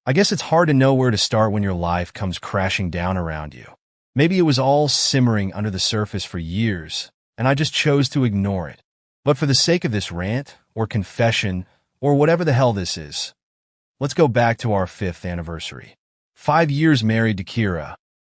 I guess it's hard to know where to start when your life comes crashing down around you. Maybe it was all simmering under the surface for years, and I just chose to ignore it. But for the sake of this rant, or confession, or whatever the hell this is, let's go back to our 5th anniversary. 5 years married to Kira,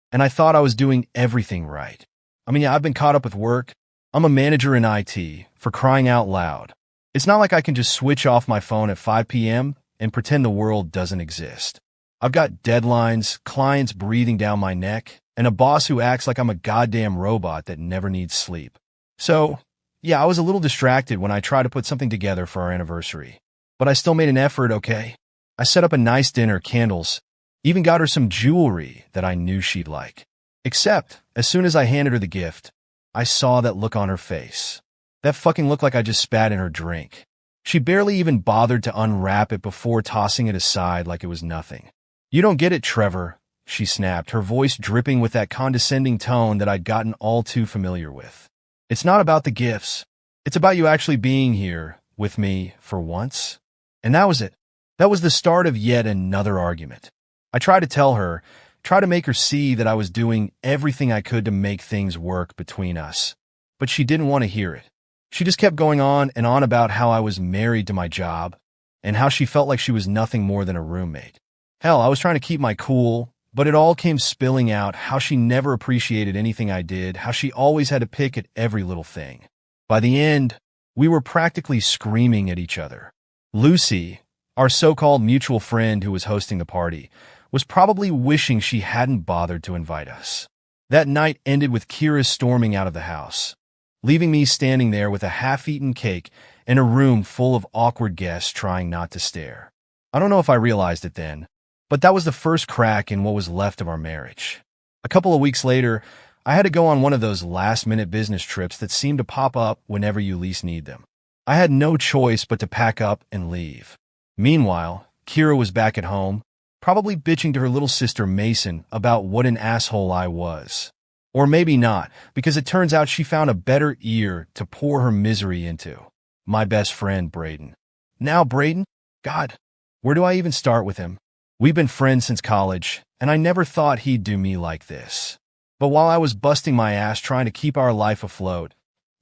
and I thought I was doing everything right. I mean, yeah, I've been caught up with work. I'm a manager in IT, for crying out loud. It's not like I can just switch off my phone at 5 p.m. and pretend the world doesn't exist. I've got deadlines, clients breathing down my neck, and a boss who acts like I'm a goddamn robot that never needs sleep. So, yeah, I was a little distracted when I tried to put something together for our anniversary. But I still made an effort, okay? I set up a nice dinner, candles, even got her some jewelry that I knew she'd like. Except, as soon as I handed her the gift, I saw that look on her face. That fucking looked like I just spat in her drink. She barely even bothered to unwrap it before tossing it aside like it was nothing. "You don't get it, Trevor," she snapped, her voice dripping with that condescending tone that I'd gotten all too familiar with. "It's not about the gifts. It's about you actually being here with me for once." And that was it. That was the start of yet another argument. I tried to tell her, try to make her see that I was doing everything I could to make things work between us. But she didn't want to hear it. She just kept going on and on about how I was married to my job and how she felt like she was nothing more than a roommate. Hell, I was trying to keep my cool, but it all came spilling out how she never appreciated anything I did, how she always had to pick at every little thing. By the end, we were practically screaming at each other. Lucy, our so-called mutual friend who was hosting the party, was probably wishing she hadn't bothered to invite us. That night ended with Kira storming out of the house, leaving me standing there with a half-eaten cake and a room full of awkward guests trying not to stare. I don't know if I realized it then, but that was the first crack in what was left of our marriage. A couple of weeks later, I had to go on one of those last-minute business trips that seem to pop up whenever you least need them. I had no choice but to pack up and leave. Meanwhile, Kira was back at home, probably bitching to her little sister Mason about what an asshole I was. Or maybe not, because it turns out she found a better ear to pour her misery into. My best friend, Braden. Now, Braden? God, where do I even start with him? We've been friends since college, and I never thought he'd do me like this. But while I was busting my ass trying to keep our life afloat,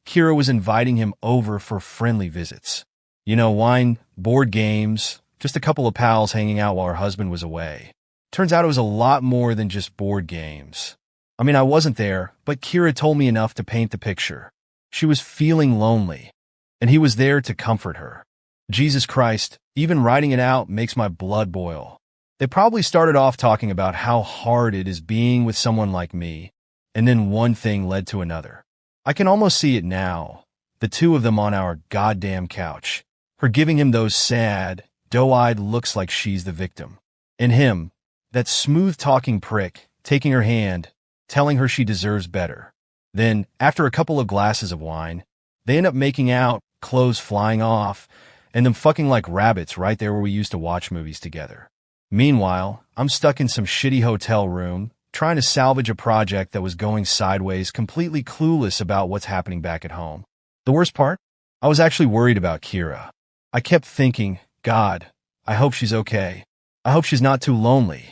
Kira was inviting him over for friendly visits. You know, wine, board games, just a couple of pals hanging out while her husband was away. Turns out it was a lot more than just board games. I mean, I wasn't there, but Kira told me enough to paint the picture. She was feeling lonely, and he was there to comfort her. Jesus Christ, even writing it out makes my blood boil. They probably started off talking about how hard it is being with someone like me, and then one thing led to another. I can almost see it now, the two of them on our goddamn couch, her giving him those sad, doe-eyed looks like she's the victim. And him, that smooth-talking prick, taking her hand, telling her she deserves better. Then, after a couple of glasses of wine, they end up making out, clothes flying off, and them fucking like rabbits right there where we used to watch movies together. Meanwhile, I'm stuck in some shitty hotel room, trying to salvage a project that was going sideways, completely clueless about what's happening back at home. The worst part? I was actually worried about Kira. I kept thinking, God, I hope she's okay. I hope she's not too lonely.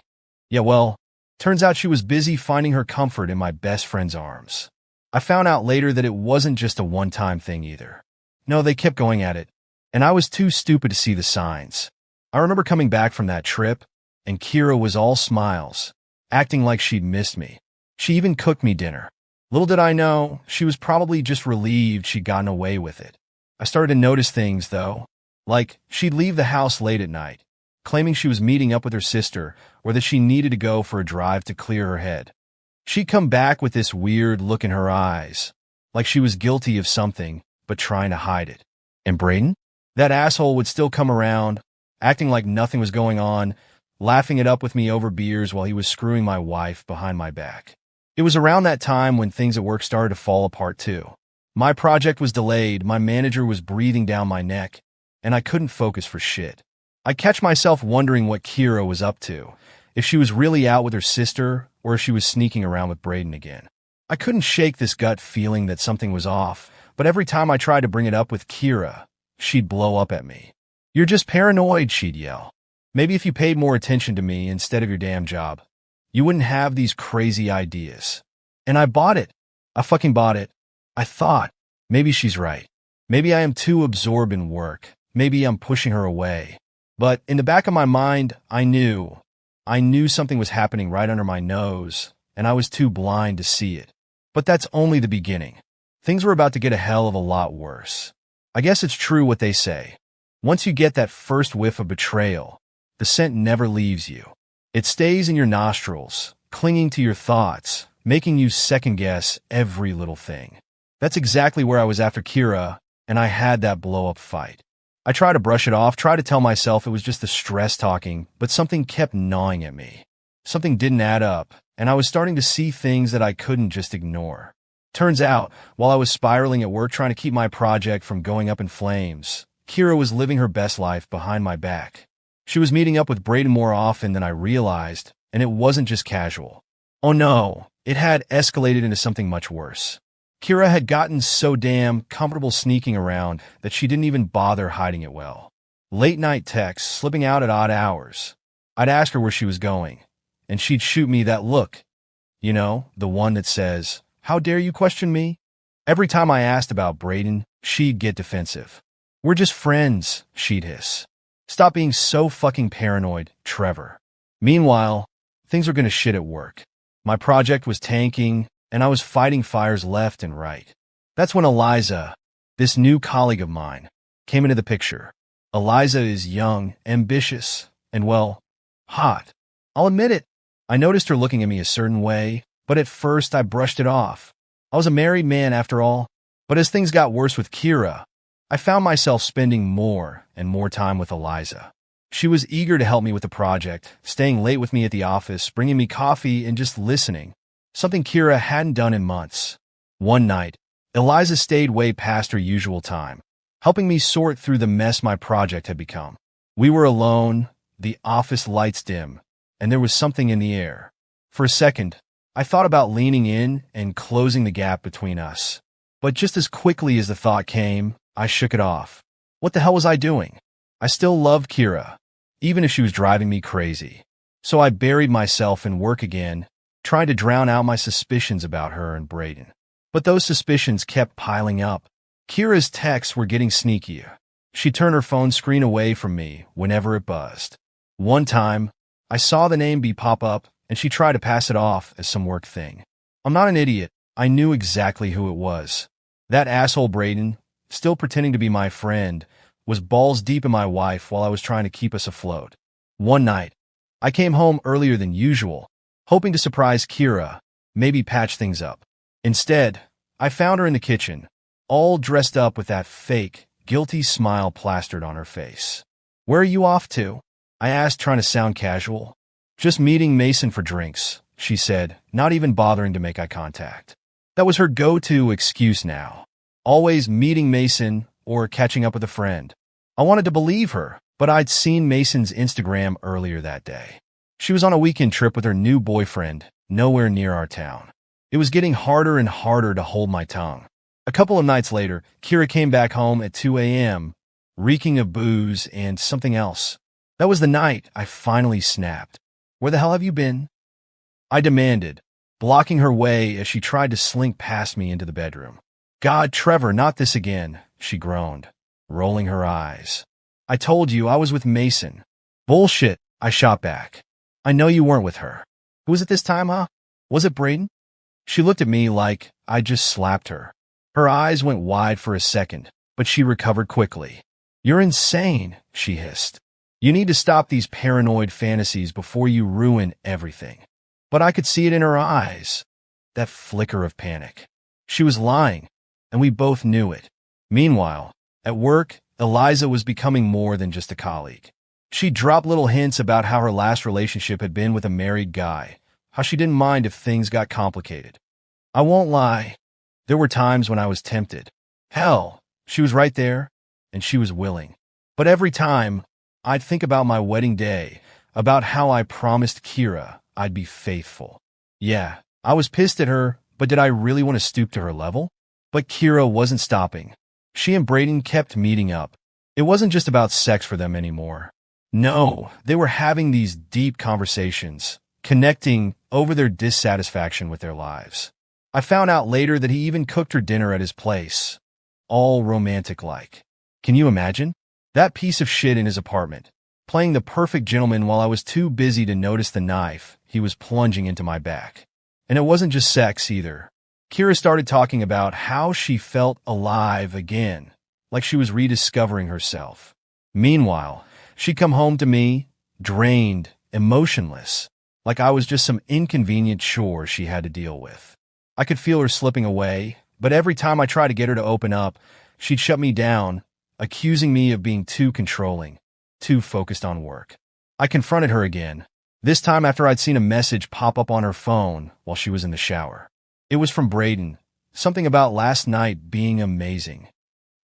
Yeah, well, turns out she was busy finding her comfort in my best friend's arms. I found out later that it wasn't just a one-time thing either. No, they kept going at it, and I was too stupid to see the signs. I remember coming back from that trip, and Kira was all smiles, acting like she'd missed me. She even cooked me dinner. Little did I know, she was probably just relieved she'd gotten away with it. I started to notice things, though, like she'd leave the house late at night, claiming she was meeting up with her sister or that she needed to go for a drive to clear her head. She'd come back with this weird look in her eyes, like she was guilty of something, but trying to hide it. And Braden? That asshole would still come around, acting like nothing was going on, laughing it up with me over beers while he was screwing my wife behind my back. It was around that time when things at work started to fall apart too. My project was delayed, my manager was breathing down my neck, and I couldn't focus for shit. I catch myself wondering what Kira was up to, if she was really out with her sister or if she was sneaking around with Braden again. I couldn't shake this gut feeling that something was off, but every time I tried to bring it up with Kira, she'd blow up at me. "You're just paranoid," she'd yell. Maybe if you paid more attention to me instead of your damn job, you wouldn't have these crazy ideas. And I bought it. I fucking bought it. I thought, maybe she's right. Maybe I am too absorbed in work. Maybe I'm pushing her away. But in the back of my mind, I knew something was happening right under my nose, and I was too blind to see it. But that's only the beginning. Things were about to get a hell of a lot worse. I guess it's true what they say. Once you get that first whiff of betrayal, the scent never leaves you. It stays in your nostrils, clinging to your thoughts, making you second-guess every little thing. That's exactly where I was after Kira, and I had that blow-up fight. I tried to brush it off, tried to tell myself it was just the stress talking, but something kept gnawing at me. Something didn't add up, and I was starting to see things that I couldn't just ignore. Turns out, while I was spiraling at work trying to keep my project from going up in flames, Kira was living her best life behind my back. She was meeting up with Brayden more often than I realized, and it wasn't just casual. Oh no, it had escalated into something much worse. Kira had gotten so damn comfortable sneaking around that she didn't even bother hiding it well. Late-night texts, slipping out at odd hours. I'd ask her where she was going, and she'd shoot me that look. You know, the one that says, "How dare you question me?" Every time I asked about Brayden, she'd get defensive. "We're just friends," she'd hiss. "Stop being so fucking paranoid, Trevor." Meanwhile, things were gonna shit at work. My project was tanking, and I was fighting fires left and right. That's when Eliza, this new colleague of mine, came into the picture. Eliza is young, ambitious, and, well, hot. I'll admit it. I noticed her looking at me a certain way, but at first I brushed it off. I was a married man after all. But as things got worse with Kira, I found myself spending more and more time with Eliza. She was eager to help me with the project, staying late with me at the office, bringing me coffee, and just listening. Something Kira hadn't done in months. One night, Eliza stayed way past her usual time, helping me sort through the mess my project had become. We were alone, the office lights dim, and there was something in the air. For a second, I thought about leaning in and closing the gap between us. But just as quickly as the thought came, I shook it off. What the hell was I doing? I still loved Kira, even if she was driving me crazy. So I buried myself in work again, trying to drown out my suspicions about her and Brayden. But those suspicions kept piling up. Kira's texts were getting sneakier. She'd turn her phone screen away from me whenever it buzzed. One time, I saw the name pop up, and she tried to pass it off as some work thing. I'm not an idiot. I knew exactly who it was. That asshole Brayden, still pretending to be my friend, was balls deep in my wife while I was trying to keep us afloat. One night, I came home earlier than usual, hoping to surprise Kira, maybe patch things up. Instead, I found her in the kitchen, all dressed up with that fake, guilty smile plastered on her face. "Where are you off to?" I asked, trying to sound casual. "Just meeting Mason for drinks," she said, not even bothering to make eye contact. That was her go-to excuse now. Always meeting Mason or catching up with a friend. I wanted to believe her, but I'd seen Mason's Instagram earlier that day. She was on a weekend trip with her new boyfriend, nowhere near our town. It was getting harder and harder to hold my tongue. A couple of nights later, Kira came back home at 2 a.m., reeking of booze and something else. That was the night I finally snapped. "Where the hell have you been?" I demanded, blocking her way as she tried to slink past me into the bedroom. "God, Trevor, not this again," she groaned, rolling her eyes. "I told you I was with Mason." "Bullshit," I shot back. "I know you weren't with her. Who was it this time, huh? Was it Brayden?" She looked at me like I just slapped her. Her eyes went wide for a second, but she recovered quickly. "You're insane," she hissed. "You need to stop these paranoid fantasies before you ruin everything." But I could see it in her eyes, that flicker of panic. She was lying, and we both knew it. Meanwhile, at work, Eliza was becoming more than just a colleague. She dropped little hints about how her last relationship had been with a married guy, how she didn't mind if things got complicated. I won't lie, there were times when I was tempted. Hell, she was right there, and she was willing. But every time, I'd think about my wedding day, about how I promised Kira I'd be faithful. Yeah, I was pissed at her, but did I really want to stoop to her level? But Kira wasn't stopping. She and Brayden kept meeting up. It wasn't just about sex for them anymore. No, they were having these deep conversations, connecting over their dissatisfaction with their lives. I found out later that he even cooked her dinner at his place, all romantic-like. Can you imagine? That piece of shit in his apartment, playing the perfect gentleman while I was too busy to notice the knife he was plunging into my back. And it wasn't just sex either. Kira started talking about how she felt alive again, like she was rediscovering herself. Meanwhile, she'd come home to me, drained, emotionless, like I was just some inconvenient chore she had to deal with. I could feel her slipping away, but every time I tried to get her to open up, she'd shut me down, accusing me of being too controlling, too focused on work. I confronted her again, this time after I'd seen a message pop up on her phone while she was in the shower. It was from Braden, something about last night being amazing.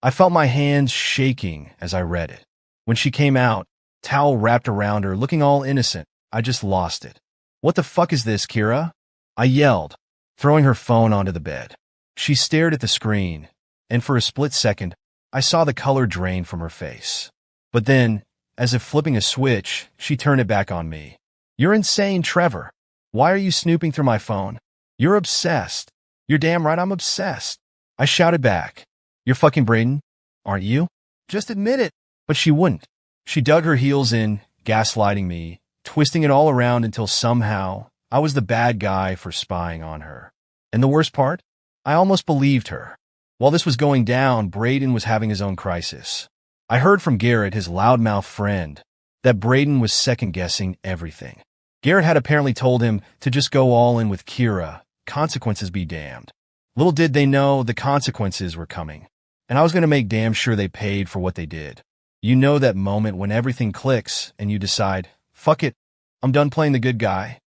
I felt my hands shaking as I read it. When she came out, towel wrapped around her, looking all innocent, I just lost it. "What the fuck is this, Kira?" I yelled, throwing her phone onto the bed. She stared at the screen, and for a split second, I saw the color drain from her face. But then, as if flipping a switch, she turned it back on me. "You're insane, Trevor. Why are you snooping through my phone? You're obsessed." "You're damn right I'm obsessed," I shouted back. "You're fucking Braden, aren't you? Just admit it." But she wouldn't. She dug her heels in, gaslighting me, twisting it all around until somehow I was the bad guy for spying on her. And the worst part? I almost believed her. While this was going down, Braden was having his own crisis. I heard from Garrett, his loudmouth friend, that Braden was second-guessing everything. Garrett had apparently told him to just go all in with Kira, consequences be damned. Little did they know the consequences were coming, and I was going to make damn sure they paid for what they did. You know that moment when everything clicks and you decide, fuck it, I'm done playing the good guy.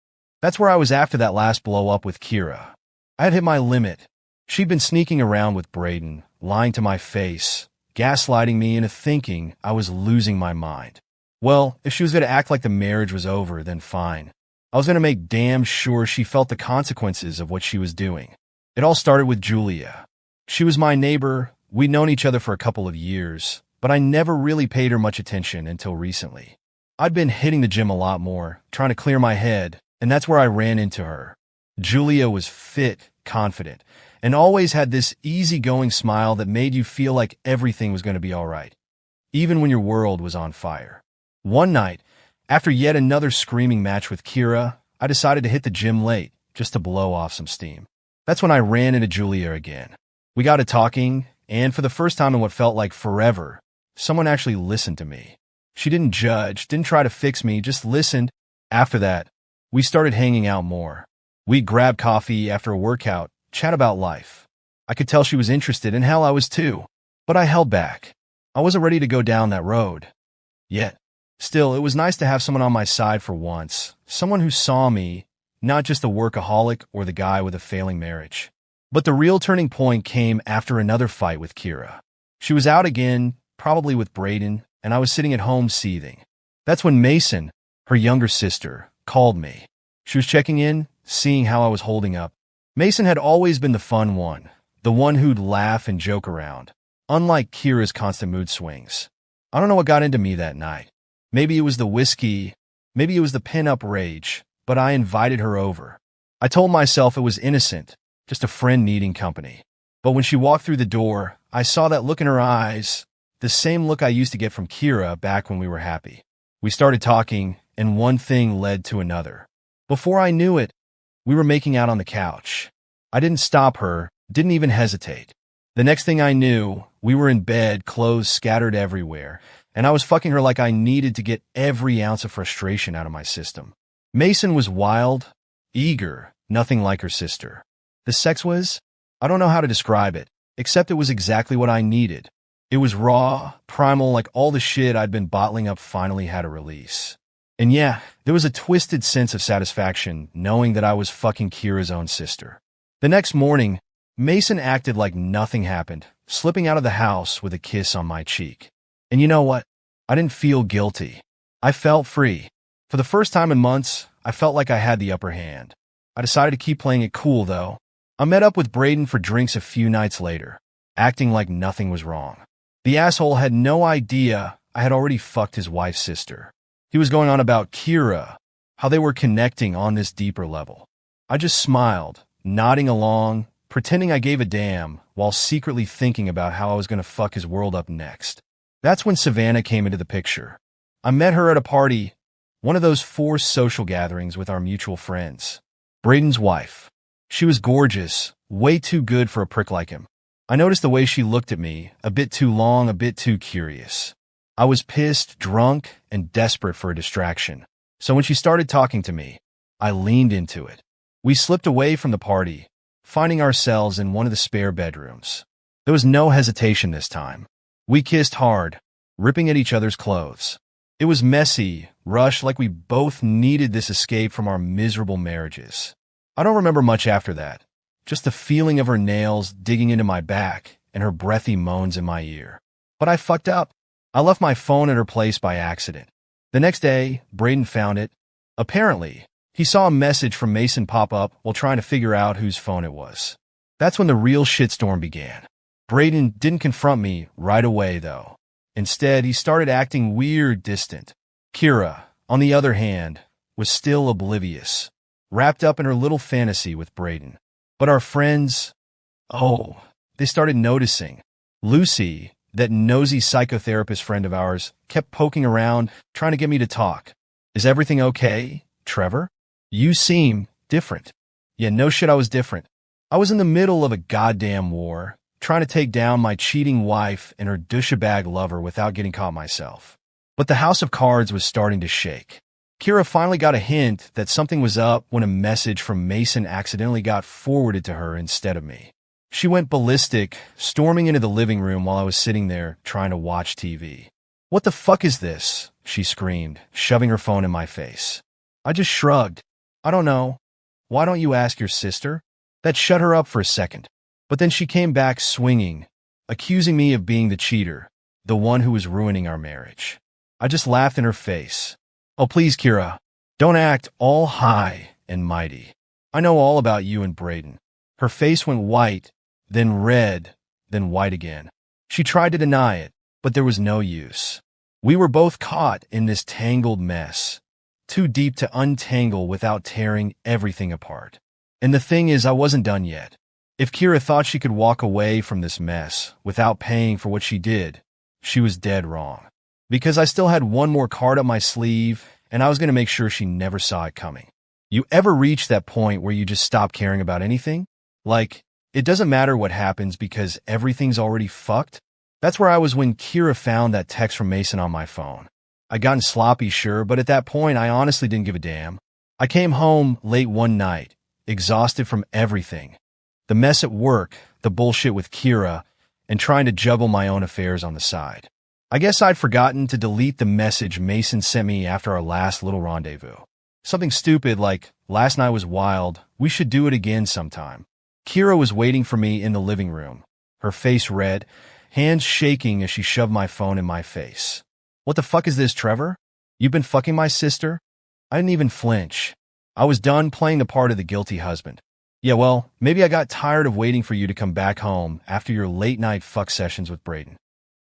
That's where I was after that last blow-up with Kira. I had hit my limit. She'd been sneaking around with Braden, lying to my face, gaslighting me into thinking I was losing my mind. Well, if she was going to act like the marriage was over, then fine. I was going to make damn sure she felt the consequences of what she was doing. It all started with Julia. She was my neighbor. We'd known each other for a couple of years, but I never really paid her much attention until recently. I'd been hitting the gym a lot more, trying to clear my head, and that's where I ran into her. Julia was fit, confident, and always had this easygoing smile that made you feel like everything was going to be all right, even when your world was on fire. One night, after yet another screaming match with Kira, I decided to hit the gym late, just to blow off some steam. That's when I ran into Julia again. We got to talking, and for the first time in what felt like forever, someone actually listened to me. She didn't judge, didn't try to fix me, just listened. After that, we started hanging out more. We'd grab coffee after a workout, chat about life. I could tell she was interested, and hell, I was too. But I held back. I wasn't ready to go down that road yet. Still, it was nice to have someone on my side for once, someone who saw me, not just the workaholic or the guy with a failing marriage. But the real turning point came after another fight with Kira. She was out again, probably with Braden, and I was sitting at home seething. That's when Mason, her younger sister, called me. She was checking in, seeing how I was holding up. Mason had always been the fun one, the one who'd laugh and joke around, unlike Kira's constant mood swings. I don't know what got into me that night. Maybe it was the whiskey, maybe it was the pin-up rage, but I invited her over. I told myself it was innocent, just a friend needing company. But when she walked through the door, I saw that look in her eyes, the same look I used to get from Kira back when we were happy. We started talking, and one thing led to another. Before I knew it, we were making out on the couch. I didn't stop her, didn't even hesitate. The next thing I knew, we were in bed, clothes scattered everywhere, and I was fucking her like I needed to get every ounce of frustration out of my system. Mason was wild, eager, nothing like her sister. The sex was, I don't know how to describe it, except it was exactly what I needed. It was raw, primal, like all the shit I'd been bottling up finally had a release. And yeah, there was a twisted sense of satisfaction knowing that I was fucking Kira's own sister. The next morning, Mason acted like nothing happened, slipping out of the house with a kiss on my cheek. And you know what? I didn't feel guilty. I felt free. For the first time in months, I felt like I had the upper hand. I decided to keep playing it cool, though. I met up with Braden for drinks a few nights later, acting like nothing was wrong. The asshole had no idea I had already fucked his wife's sister. He was going on about Kira, how they were connecting on this deeper level. I just smiled, nodding along, pretending I gave a damn, while secretly thinking about how I was going to fuck his world up next. That's when Savannah came into the picture. I met her at a party, one of those forced social gatherings with our mutual friends. Braden's wife. She was gorgeous, way too good for a prick like him. I noticed the way she looked at me, a bit too long, a bit too curious. I was pissed, drunk, and desperate for a distraction. So when she started talking to me, I leaned into it. We slipped away from the party, finding ourselves in one of the spare bedrooms. There was no hesitation this time. We kissed hard, ripping at each other's clothes. It was messy, rushed, like we both needed this escape from our miserable marriages. I don't remember much after that, just the feeling of her nails digging into my back and her breathy moans in my ear. But I fucked up. I left my phone at her place by accident. The next day, Braden found it. Apparently, he saw a message from Mason pop up while trying to figure out whose phone it was. That's when the real shitstorm began. Braden didn't confront me right away, though. Instead, he started acting weird, distant. Kira, on the other hand, was still oblivious, wrapped up in her little fantasy with Braden. But our friends, they started noticing. Lucy, that nosy psychotherapist friend of ours, kept poking around, trying to get me to talk. Is everything okay, Trevor? You seem different. Yeah, no shit, I was different. I was in the middle of a goddamn war, trying to take down my cheating wife and her douchebag lover without getting caught myself. But the house of cards was starting to shake. Kira finally got a hint that something was up when a message from Mason accidentally got forwarded to her instead of me. She went ballistic, storming into the living room while I was sitting there trying to watch TV. "What the fuck is this?" she screamed, shoving her phone in my face. I just shrugged. "I don't know. Why don't you ask your sister?" That shut her up for a second. But then she came back swinging, accusing me of being the cheater, the one who was ruining our marriage. I just laughed in her face. "Oh, please, Kira, don't act all high and mighty. I know all about you and Braden." Her face went white, then red, then white again. She tried to deny it, but there was no use. We were both caught in this tangled mess, too deep to untangle without tearing everything apart. And the thing is, I wasn't done yet. If Kira thought she could walk away from this mess without paying for what she did, she was dead wrong. Because I still had one more card up my sleeve, and I was going to make sure she never saw it coming. You ever reach that point where you just stop caring about anything? Like, it doesn't matter what happens because everything's already fucked? That's where I was when Kira found that text from Mason on my phone. I'd gotten sloppy, sure, but at that point, I honestly didn't give a damn. I came home late one night, exhausted from everything. The mess at work, the bullshit with Kira, and trying to juggle my own affairs on the side. I guess I'd forgotten to delete the message Mason sent me after our last little rendezvous. Something stupid like, "Last night was wild, we should do it again sometime." Kira was waiting for me in the living room, her face red, hands shaking as she shoved my phone in my face. "What the fuck is this, Trevor? You've been fucking my sister?" I didn't even flinch. I was done playing the part of the guilty husband. "Yeah, well, maybe I got tired of waiting for you to come back home after your late-night fuck sessions with Braden."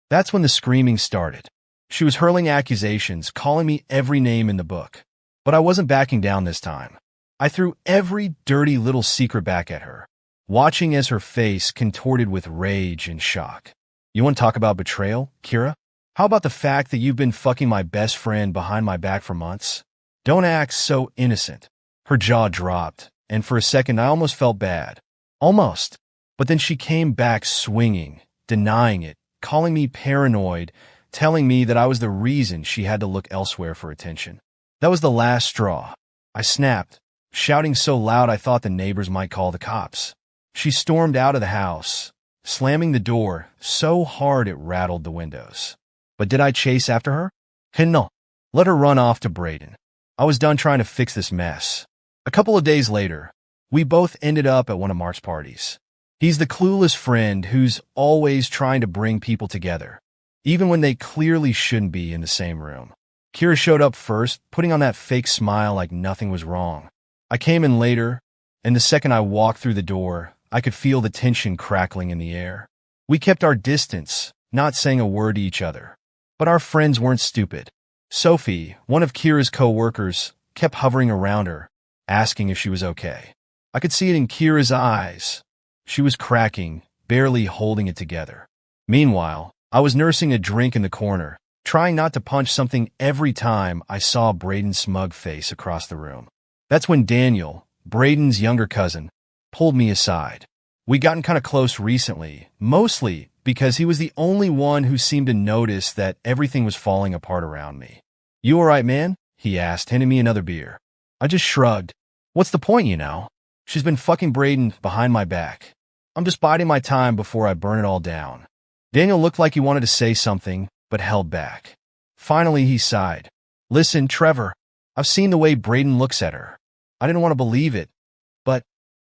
That's when the screaming started. She was hurling accusations, calling me every name in the book. But I wasn't backing down this time. I threw every dirty little secret back at her, watching as her face contorted with rage and shock. "You want to talk about betrayal, Kira? How about the fact that you've been fucking my best friend behind my back for months? Don't act so innocent." Her jaw dropped, and for a second I almost felt bad. Almost. But then she came back swinging, denying it, calling me paranoid, telling me that I was the reason she had to look elsewhere for attention. That was the last straw. I snapped, shouting so loud I thought the neighbors might call the cops. She stormed out of the house, slamming the door so hard it rattled the windows. But did I chase after her? No. Let her run off to Braden. I was done trying to fix this mess. A couple of days later, we both ended up at one of Mark's parties. He's the clueless friend who's always trying to bring people together, even when they clearly shouldn't be in the same room. Kira showed up first, putting on that fake smile like nothing was wrong. I came in later, and the second I walked through the door, I could feel the tension crackling in the air. We kept our distance, not saying a word to each other. But our friends weren't stupid. Sophie, one of Kira's co-workers, kept hovering around her, asking if she was okay. I could see it in Kira's eyes. She was cracking, barely holding it together. Meanwhile, I was nursing a drink in the corner, trying not to punch something every time I saw Braden's smug face across the room. That's when Daniel, Braden's younger cousin, pulled me aside. We'd gotten kind of close recently, mostly because he was the only one who seemed to notice that everything was falling apart around me. "You all right, man?" he asked, handing me another beer. I just shrugged. "What's the point, you know? She's been fucking Braden behind my back. I'm just biding my time before I burn it all down." Daniel looked like he wanted to say something, but held back. Finally, he sighed. "Listen, Trevor, I've seen the way Braden looks at her. I didn't want to believe it, but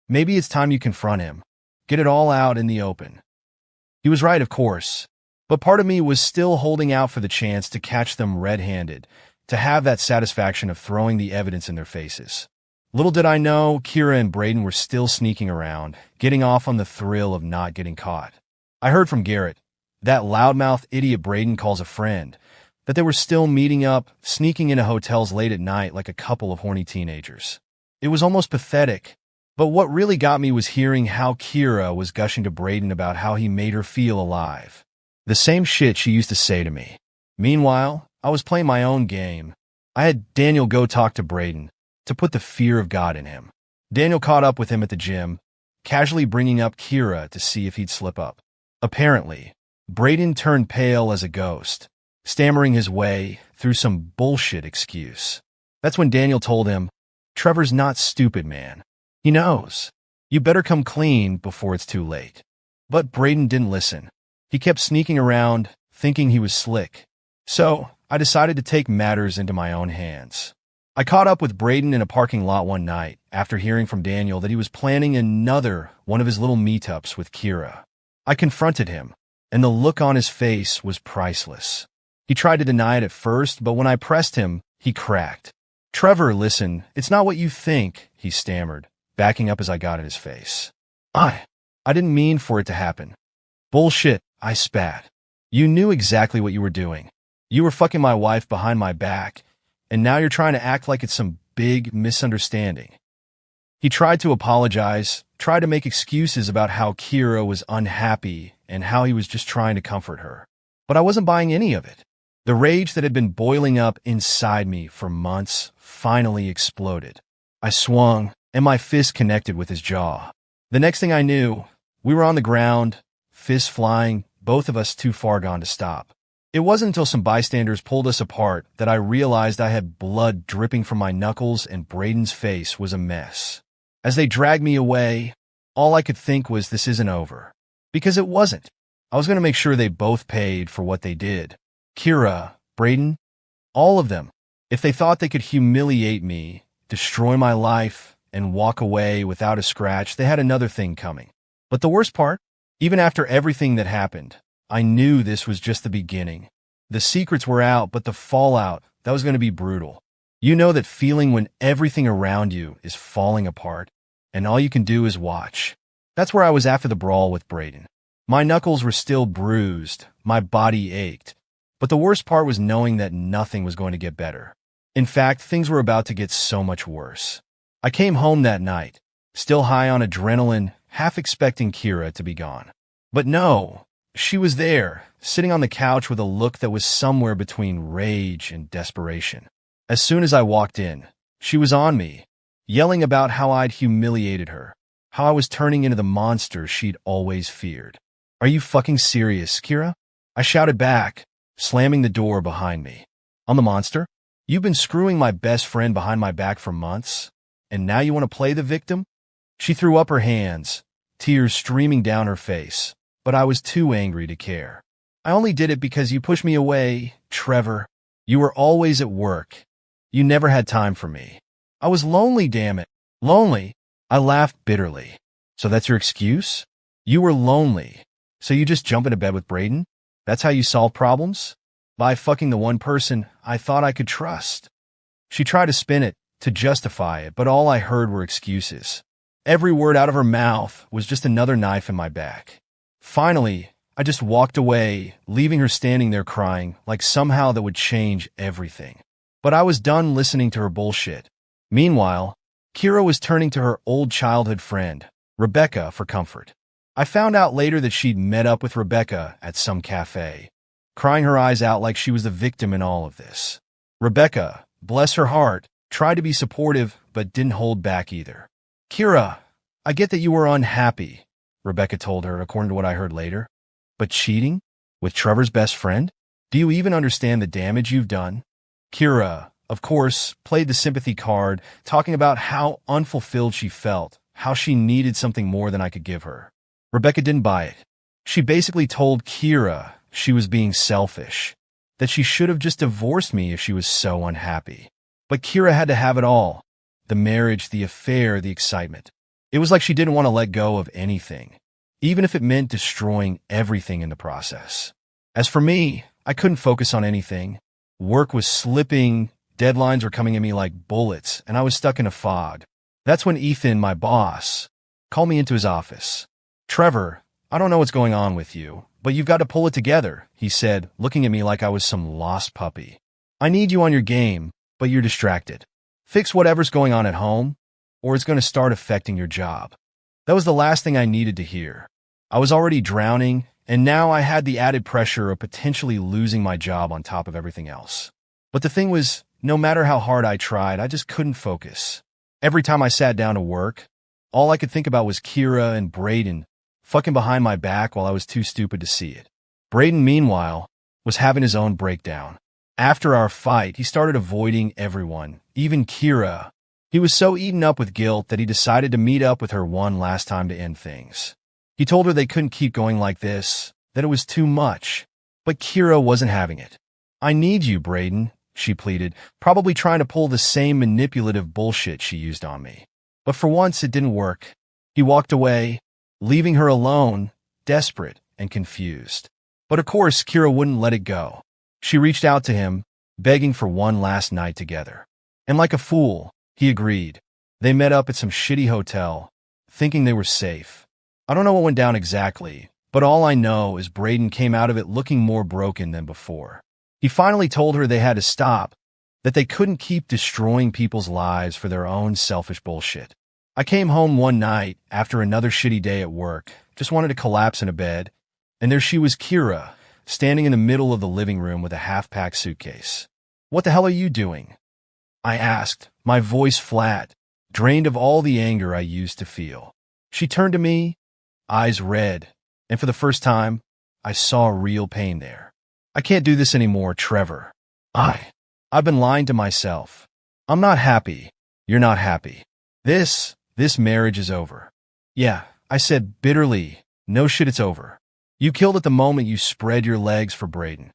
maybe it's time you confront him. Get it all out in the open." He was right, of course, but part of me was still holding out for the chance to catch them red-handed, to have that satisfaction of throwing the evidence in their faces. Little did I know, Kira and Braden were still sneaking around, getting off on the thrill of not getting caught. I heard from Garrett, that loudmouth idiot Braden calls a friend, that they were still meeting up, sneaking into hotels late at night like a couple of horny teenagers. It was almost pathetic, but what really got me was hearing how Kira was gushing to Braden about how he made her feel alive. The same shit she used to say to me. Meanwhile, I was playing my own game. I had Daniel go talk to Braden, to put the fear of God in him. Daniel caught up with him at the gym, casually bringing up Kira to see if he'd slip up. Apparently, Braden turned pale as a ghost, stammering his way through some bullshit excuse. That's when Daniel told him, "Trevor's not stupid, man. He knows. You better come clean before it's too late." But Braden didn't listen. He kept sneaking around, thinking he was slick. So, I decided to take matters into my own hands. I caught up with Braden in a parking lot one night after hearing from Daniel that he was planning another one of his little meetups with Kira. I confronted him, and the look on his face was priceless. He tried to deny it at first, but when I pressed him, he cracked. "Trevor, listen, it's not what you think," he stammered, backing up as I got in his face. I didn't mean for it to happen." "Bullshit," I spat. "You knew exactly what you were doing. You were fucking my wife behind my back, and now you're trying to act like it's some big misunderstanding." He tried to apologize, tried to make excuses about how Kira was unhappy and how he was just trying to comfort her. But I wasn't buying any of it. The rage that had been boiling up inside me for months finally exploded. I swung, and my fist connected with his jaw. The next thing I knew, we were on the ground, fists flying, both of us too far gone to stop. It wasn't until some bystanders pulled us apart that I realized I had blood dripping from my knuckles and Braden's face was a mess. As they dragged me away, all I could think was this isn't over. Because it wasn't. I was going to make sure they both paid for what they did. Kira, Braden, all of them. If they thought they could humiliate me, destroy my life, and walk away without a scratch, they had another thing coming. But the worst part, even after everything that happened, I knew this was just the beginning. The secrets were out, but the fallout, that was going to be brutal. You know that feeling when everything around you is falling apart, and all you can do is watch. That's where I was after the brawl with Braden. My knuckles were still bruised, my body ached, but the worst part was knowing that nothing was going to get better. In fact, things were about to get so much worse. I came home that night, still high on adrenaline, half expecting Kira to be gone. But no, she was there, sitting on the couch with a look that was somewhere between rage and desperation. As soon as I walked in, she was on me, yelling about how I'd humiliated her, how I was turning into the monster she'd always feared. "Are you fucking serious, Kira?" I shouted back, slamming the door behind me. "I'm the monster? You've been screwing my best friend behind my back for months, and now you want to play the victim?" She threw up her hands, tears streaming down her face, but I was too angry to care. "I only did it because you pushed me away, Trevor. You were always at work. You never had time for me. I was lonely, damn it. Lonely?" I laughed bitterly. "So that's your excuse? You were lonely, so you just jump into bed with Braden? That's how you solve problems? By fucking the one person I thought I could trust?" She tried to spin it, to justify it, but all I heard were excuses. Every word out of her mouth was just another knife in my back. Finally, I just walked away, leaving her standing there crying, like somehow that would change everything. But I was done listening to her bullshit. Meanwhile, Kira was turning to her old childhood friend, Rebecca, for comfort. I found out later that she'd met up with Rebecca at some cafe, crying her eyes out like she was the victim in all of this. Rebecca, bless her heart, tried to be supportive but didn't hold back either. "Kira, I get that you were unhappy," Rebecca told her, according to what I heard later. "But cheating? With Trevor's best friend? Do you even understand the damage you've done?" Kira, of course, played the sympathy card, talking about how unfulfilled she felt, how she needed something more than I could give her. Rebecca didn't buy it. She basically told Kira she was being selfish, that she should have just divorced me if she was so unhappy. But Kira had to have it all. The marriage, the affair, the excitement. It was like she didn't want to let go of anything, even if it meant destroying everything in the process. As for me, I couldn't focus on anything. Work was slipping, deadlines were coming at me like bullets, and I was stuck in a fog. That's when Ethan, my boss, called me into his office. "Trevor, I don't know what's going on with you, but you've got to pull it together," he said, looking at me like I was some lost puppy. "I need you on your game, but you're distracted. Fix whatever's going on at home, or it's going to start affecting your job." That was the last thing I needed to hear. I was already drowning, and now I had the added pressure of potentially losing my job on top of everything else. But the thing was, no matter how hard I tried, I just couldn't focus. Every time I sat down to work, all I could think about was Kira and Braden fucking behind my back while I was too stupid to see it. Braden, meanwhile, was having his own breakdown. After our fight, he started avoiding everyone, even Kira. He was so eaten up with guilt that he decided to meet up with her one last time to end things. He told her they couldn't keep going like this, that it was too much. But Kira wasn't having it. "I need you, Braden," she pleaded, probably trying to pull the same manipulative bullshit she used on me. But for once, it didn't work. He walked away, leaving her alone, desperate and confused. But of course, Kira wouldn't let it go. She reached out to him, begging for one last night together. And like a fool, he agreed. They met up at some shitty hotel, thinking they were safe. I don't know what went down exactly, but all I know is Braden came out of it looking more broken than before. He finally told her they had to stop, that they couldn't keep destroying people's lives for their own selfish bullshit. I came home one night after another shitty day at work, just wanted to collapse in a bed, and there she was, Kira, standing in the middle of the living room with a half-packed suitcase. "What the hell are you doing?" I asked, my voice flat, drained of all the anger I used to feel. She turned to me, eyes red, and for the first time, I saw real pain there. "I can't do this anymore, Trevor. I've been lying to myself. I'm not happy. You're not happy. This marriage is over." "Yeah," I said bitterly. "No shit, it's over. You killed it the moment you spread your legs for Braden."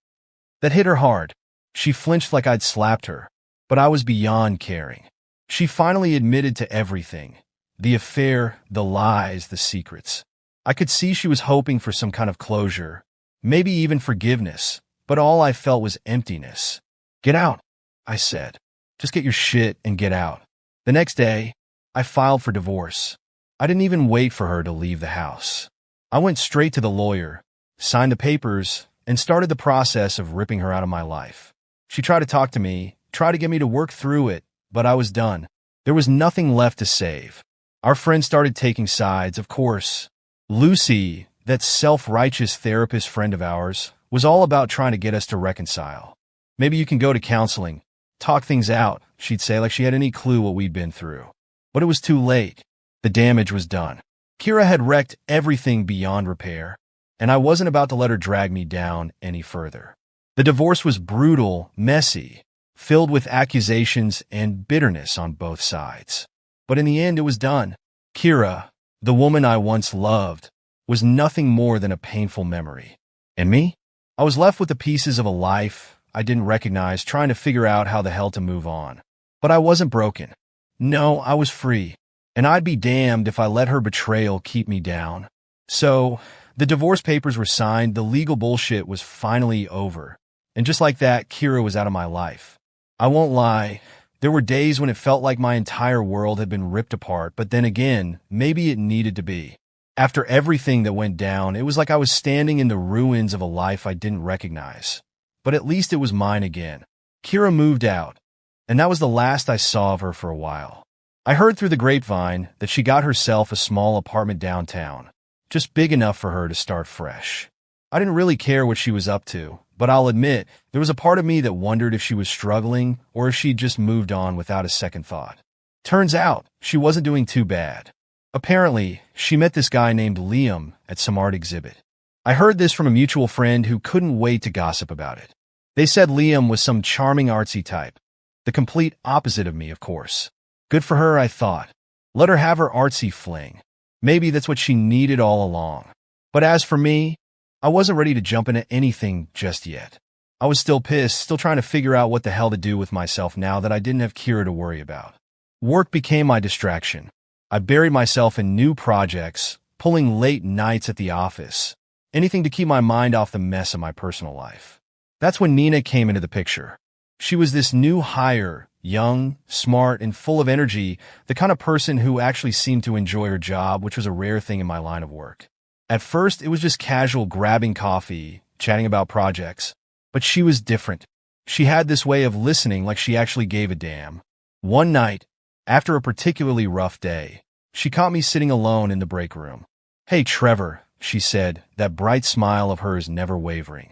That hit her hard. She flinched like I'd slapped her, but I was beyond caring. She finally admitted to everything. The affair, the lies, the secrets. I could see she was hoping for some kind of closure, maybe even forgiveness, but all I felt was emptiness. "Get out," I said. "Just get your shit and get out." The next day, I filed for divorce. I didn't even wait for her to leave the house. I went straight to the lawyer, signed the papers, and started the process of ripping her out of my life. She tried to talk to me, tried to get me to work through it, but I was done. There was nothing left to save. Our friends started taking sides, of course. Lucy, that self-righteous therapist friend of ours, was all about trying to get us to reconcile. "Maybe you can go to counseling, talk things out," she'd say, like she had any clue what we'd been through. But it was too late. The damage was done. Kira had wrecked everything beyond repair, and I wasn't about to let her drag me down any further. The divorce was brutal, messy, filled with accusations and bitterness on both sides. But in the end, it was done. Kira, the woman I once loved, was nothing more than a painful memory. And me? I was left with the pieces of a life I didn't recognize, trying to figure out how the hell to move on. But I wasn't broken. No, I was free. And I'd be damned if I let her betrayal keep me down. So, the divorce papers were signed, the legal bullshit was finally over. And just like that, Kira was out of my life. I won't lie, there were days when it felt like my entire world had been ripped apart, but then again, maybe it needed to be. After everything that went down, it was like I was standing in the ruins of a life I didn't recognize. But at least it was mine again. Kira moved out, and that was the last I saw of her for a while. I heard through the grapevine that she got herself a small apartment downtown, just big enough for her to start fresh. I didn't really care what she was up to, but I'll admit, there was a part of me that wondered if she was struggling or if she'd just moved on without a second thought. Turns out, she wasn't doing too bad. Apparently, she met this guy named Liam at some art exhibit. I heard this from a mutual friend who couldn't wait to gossip about it. They said Liam was some charming artsy type. The complete opposite of me, of course. Good for her, I thought. Let her have her artsy fling. Maybe that's what she needed all along. But as for me, I wasn't ready to jump into anything just yet. I was still pissed, still trying to figure out what the hell to do with myself now that I didn't have Kira to worry about. Work became my distraction. I buried myself in new projects, pulling late nights at the office, anything to keep my mind off the mess of my personal life. That's when Nina came into the picture. She was this new hire, young, smart, and full of energy, the kind of person who actually seemed to enjoy her job, which was a rare thing in my line of work. At first, it was just casual grabbing coffee, chatting about projects. But she was different. She had this way of listening like she actually gave a damn. One night, after a particularly rough day, she caught me sitting alone in the break room. "Hey, Trevor," she said, that bright smile of hers never wavering.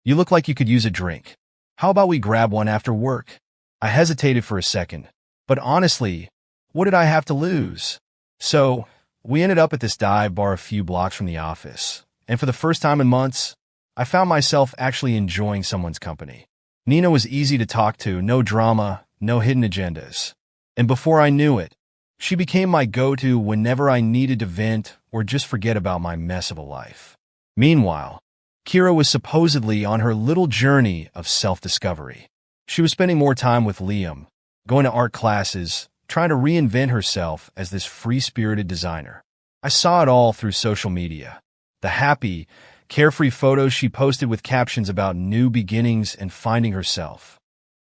"You look like you could use a drink. How about we grab one after work?" I hesitated for a second, but honestly, what did I have to lose? So, we ended up at this dive bar a few blocks from the office, and for the first time in months, I found myself actually enjoying someone's company. Nina was easy to talk to, no drama, no hidden agendas. And before I knew it, she became my go-to whenever I needed to vent or just forget about my mess of a life. Meanwhile, Kira was supposedly on her little journey of self-discovery. She was spending more time with Liam, going to art classes, trying to reinvent herself as this free-spirited designer. I saw it all through social media. The happy, carefree photos she posted with captions about new beginnings and finding herself.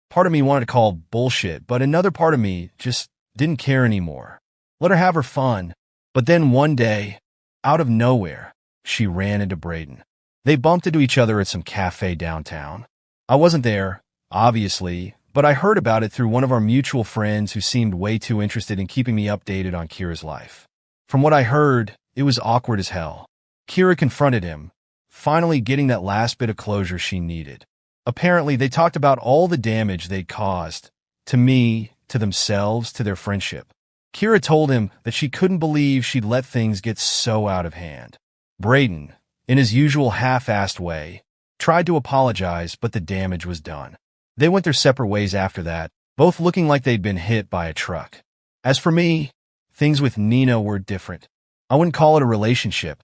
Part of me wanted to call bullshit, but another part of me just didn't care anymore. Let her have her fun. But then one day, out of nowhere, she ran into Braden. They bumped into each other at some cafe downtown. I wasn't there, obviously, but I heard about it through one of our mutual friends who seemed way too interested in keeping me updated on Kira's life. From what I heard, it was awkward as hell. Kira confronted him, finally getting that last bit of closure she needed. Apparently, they talked about all the damage they'd caused, to me, to themselves, to their friendship. Kira told him that she couldn't believe she'd let things get so out of hand. Braden, in his usual half-assed way, tried to apologize, but the damage was done. They went their separate ways after that, both looking like they'd been hit by a truck. As for me, things with Nina were different. I wouldn't call it a relationship.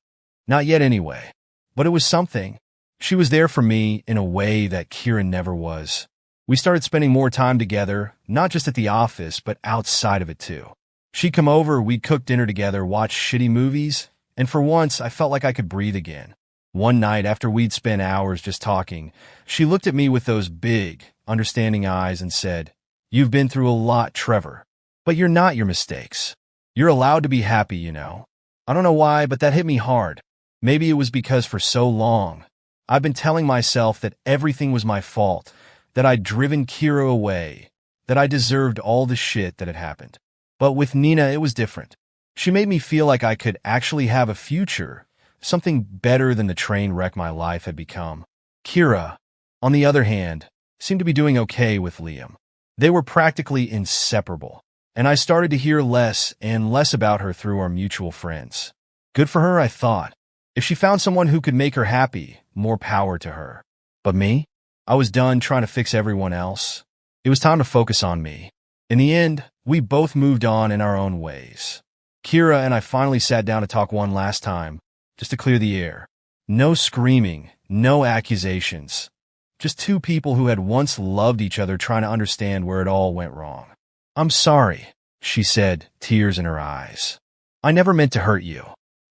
Not yet anyway. But it was something. She was there for me in a way that Kira never was. We started spending more time together, not just at the office, but outside of it too. She'd come over, we'd cook dinner together, watch shitty movies, and for once, I felt like I could breathe again. One night, after we'd spent hours just talking, she looked at me with those big, understanding eyes and said, "You've been through a lot, Trevor. But you're not your mistakes. You're allowed to be happy, you know." I don't know why, but that hit me hard. Maybe it was because for so long, I've been telling myself that everything was my fault, that I'd driven Kira away, that I deserved all the shit that had happened. But with Nina, it was different. She made me feel like I could actually have a future, something better than the train wreck my life had become. Kira, on the other hand, seemed to be doing okay with Liam. They were practically inseparable, and I started to hear less and less about her through our mutual friends. Good for her, I thought. If she found someone who could make her happy, more power to her. But me? I was done trying to fix everyone else. It was time to focus on me. In the end, we both moved on in our own ways. Kira and I finally sat down to talk one last time, just to clear the air. No screaming, no accusations. Just two people who had once loved each other trying to understand where it all went wrong. "I'm sorry," she said, tears in her eyes. "I never meant to hurt you."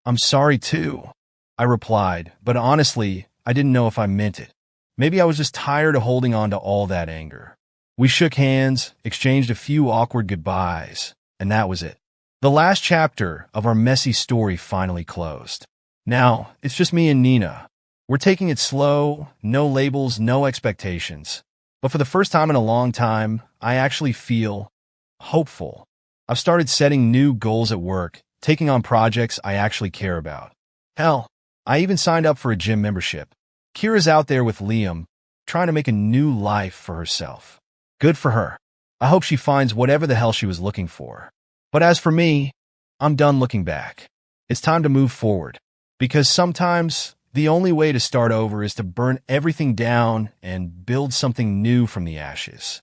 "I'm sorry too," I replied, but honestly, I didn't know if I meant it. Maybe I was just tired of holding on to all that anger. We shook hands, exchanged a few awkward goodbyes, and that was it. The last chapter of our messy story finally closed. Now, it's just me and Nina. We're taking it slow, no labels, no expectations. But for the first time in a long time, I actually feel hopeful. I've started setting new goals at work, taking on projects I actually care about. Hell, I even signed up for a gym membership. Kira's out there with Liam, trying to make a new life for herself. Good for her. I hope she finds whatever the hell she was looking for. But as for me, I'm done looking back. It's time to move forward. Because sometimes the only way to start over is to burn everything down and build something new from the ashes.